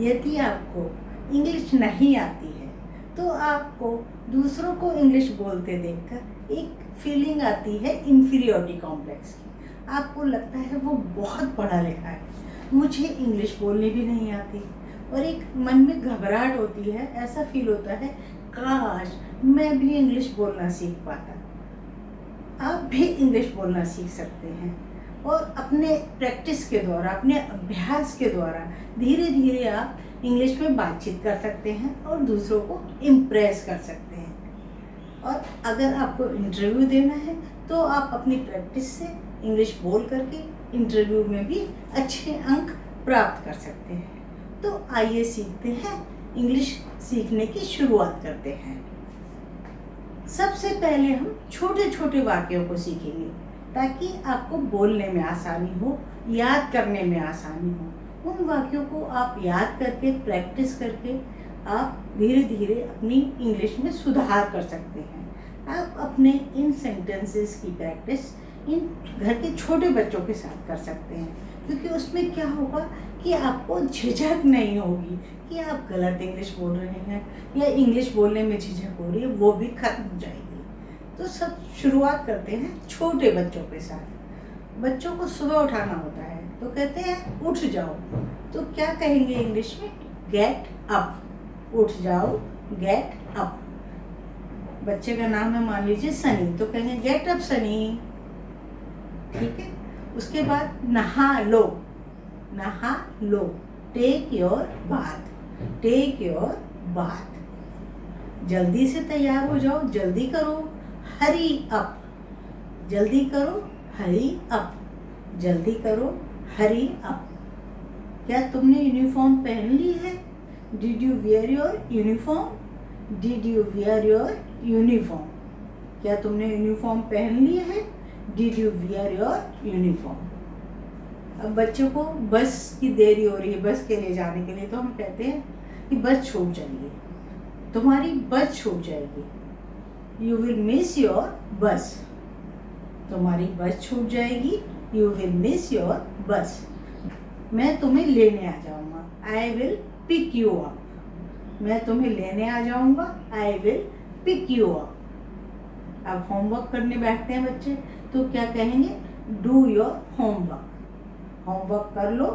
यदि आपको इंग्लिश नहीं आती है तो आपको दूसरों को इंग्लिश बोलते देखकर एक फीलिंग आती है इन्फीरियरिटी कॉम्प्लेक्स की। आपको लगता है वो बहुत पढ़ा लिखा है, मुझे इंग्लिश बोलनी भी नहीं आती, और एक मन में घबराहट होती है। ऐसा फील होता है काश मैं भी इंग्लिश बोलना सीख पाता। आप भी इंग्लिश बोलना सीख सकते हैं और अपने प्रैक्टिस के द्वारा, अपने अभ्यास के द्वारा धीरे धीरे आप इंग्लिश में बातचीत कर सकते हैं और दूसरों को इम्प्रेस कर सकते हैं। और अगर आपको इंटरव्यू देना है तो आप अपनी प्रैक्टिस से इंग्लिश बोल करके इंटरव्यू में भी अच्छे अंक प्राप्त कर सकते हैं। तो आइए सीखते हैं, इंग्लिश सीखने की शुरुआत करते हैं। सबसे पहले हम छोटे छोटे वाक्यों को सीखेंगे ताकि आपको बोलने में आसानी हो, याद करने में आसानी हो। उन वाक्यों को आप याद करके, प्रैक्टिस करके आप धीरे धीरे अपनी इंग्लिश में सुधार कर सकते हैं। आप अपने इन सेंटेंसेस की प्रैक्टिस इन घर के छोटे बच्चों के साथ कर सकते हैं, क्योंकि उसमें क्या होगा कि आपको झिझक नहीं होगी कि आप गलत इंग्लिश बोल रहे हैं या इंग्लिश बोलने में झिझक हो रही है, वो भी खत्म हो जाएगी। तो सब शुरुआत करते हैं छोटे बच्चों के साथ। बच्चों को सुबह उठाना होता है तो कहते हैं उठ जाओ, तो क्या कहेंगे इंग्लिश में? Get up. उठ जाओ, गेट अप। बच्चे का नाम है मान लीजिए सनी, तो कहेंगे गेट अप सनी। ठीक है। उसके बाद नहा लो, नहा लो, take your bath, take your bath. जल्दी से तैयार हो जाओ, जल्दी करो, हरी अप, जल्दी करो, हरी अप, जल्दी करो, हरी अप। क्या तुमने यूनिफॉर्म पहन ली है? Did you wear your uniform? Did you wear your uniform? क्या तुमने यूनिफॉर्म पहन ली है? Did you wear your uniform? अब बच्चों को बस की देरी हो रही है, बस के लिए जाने के लिए, तो हम कहते हैं कि बस छूट जाएगी, तुम्हारी बस छूट जाएगी। यू विल मिस योर बस, तुम्हारी बस छूट जाएगी। यू विल मिस योर बस। मैं तुम्हें लेने आ जाऊंगा, I will pick you up, मैं तुम्हें लेने आ जाऊंगा, I will pick you up. अब होमवर्क करने बैठते हैं बच्चे तो क्या कहेंगे? डू योर होमवर्क, होमवर्क कर लो,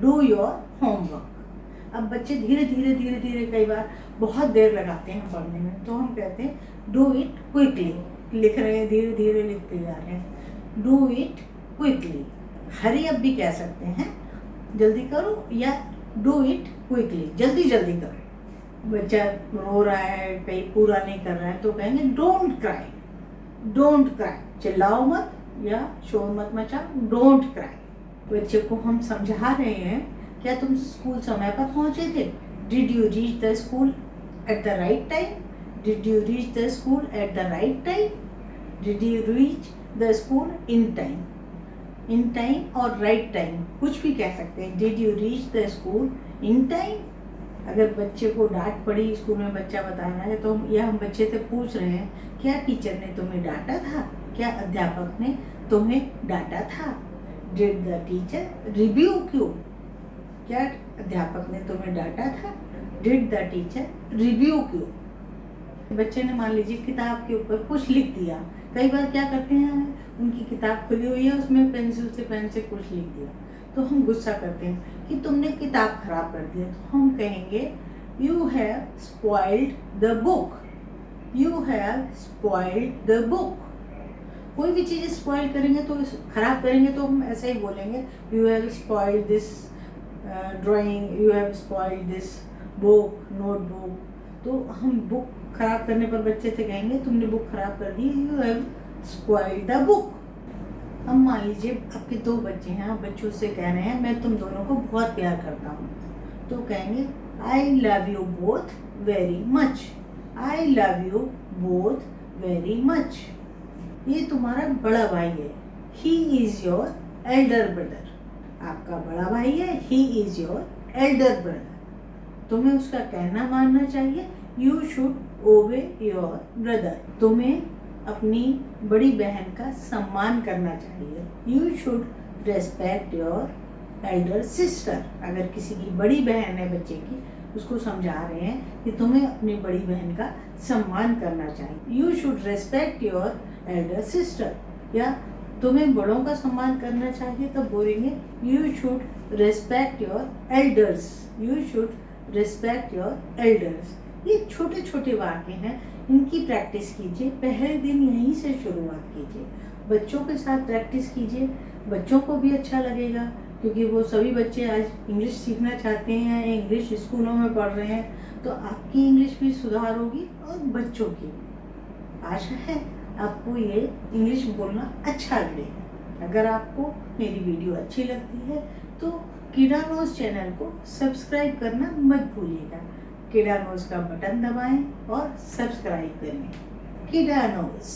डू योर होमवर्क। अब बच्चे धीरे धीरे धीरे धीरे कई बार बहुत देर लगाते हैं पढ़ने में, तो हम कहते हैं डू इट क्विकली। लिख रहे हैं, धीरे धीरे लिखते जा रहे हैं, do it quickly. Hurry up भी कह सकते हैं, जल्दी करो, या डू इट क्विकली, जल्दी जल्दी करो। बच्चा रो रहा है, कहीं पूरा नहीं कर रहा है, तो कहेंगे डोंट क्राई, डोंट क्राई। चिल्लाओ मत या शोर मत मचाओ, डोंट क्राई। बच्चे को हम समझा रहे हैं, क्या तुम स्कूल समय पर पहुंचे थे? Did you reach the school at the right time? Did you reach the school at the right time? Did you reach the school in time? In time और राइट टाइम कुछ भी कह सकते हैं। Did you reach the school in time? अगर बच्चे को डांट पड़ी, स्कूल में बच्चा बता रहा है, तो हम बच्चे से पूछ रहे हैं, क्या टीचर ने तुम्हें डांटा था? क्या अध्यापक ने तुम्हें डांटा था? Did the teacher rebuke you? क्या अध्यापक ने तुम्हें डांटा था? Did the teacher rebuke you? बच्चे ने मान लीजिए किताब के ऊपर कुछ लिख दिया। कई बार क्या करते हैं, उनकी किताब खुली हुई है, उसमें पेंसिल से पेन से कुछ लिख दिया, तो हम गुस्सा करते हैं कि तुमने किताब खराब कर दिया। तो हम कहेंगे you have spoiled the book, you have spoiled the book. कोई भी चीज़ स्पॉइल करेंगे तो, खराब करेंगे तो हम ऐसे ही बोलेंगे, you have spoiled this drawing, you have spoiled this book, notebook. तो हम बुक खराब करने पर बच्चे से कहेंगे तुमने बुक खराब कर दी, you have spoiled the book. हम मान लीजिए आपके दो बच्चे हैं, आप बच्चों से कह रहे हैं मैं तुम दोनों को बहुत प्यार करता हूँ, तो कहेंगे I love you both very much, I love you both very much. ये तुम्हारा बड़ा भाई है, he is your Elder brother. आपका बड़ा भाई है, he is your Elder brother. तुम्हें उसका कहना मानना चाहिए, यू शुड ओबे योर ब्रदर। तुम्हें अपनी बड़ी बहन का सम्मान करना चाहिए, you should respect your Elder sister. अगर किसी की बड़ी बहन है बच्चे की, उसको समझा रहे हैं कि तुम्हें अपनी बड़ी बहन का सम्मान करना चाहिए। You should respect your Elder sister. या तुम्हें बड़ों का सम्मान करना चाहिए तो बोलेंगे you should respect your elders. You should respect your elders. ये छोटे छोटे वाक्य हैं, इनकी प्रैक्टिस कीजिए। पहले दिन यहीं से शुरुआत कीजिए, बच्चों के साथ प्रैक्टिस कीजिए। बच्चों को भी अच्छा लगेगा, क्योंकि वो सभी बच्चे आज इंग्लिश सीखना चाहते हैं, इंग्लिश स्कूलों में पढ़ रहे हैं, तो आपकी इंग्लिश भी सुधार होगी और बच्चों की भी। आशा है आपको ये इंग्लिश बोलना अच्छा लगेगा। अगर आपको मेरी वीडियो अच्छी लगती है तो किडानोज चैनल को सब्सक्राइब करना मत भूलिएगा। किडानोज का बटन दबाएं और सब्सक्राइब करें। किडानोज।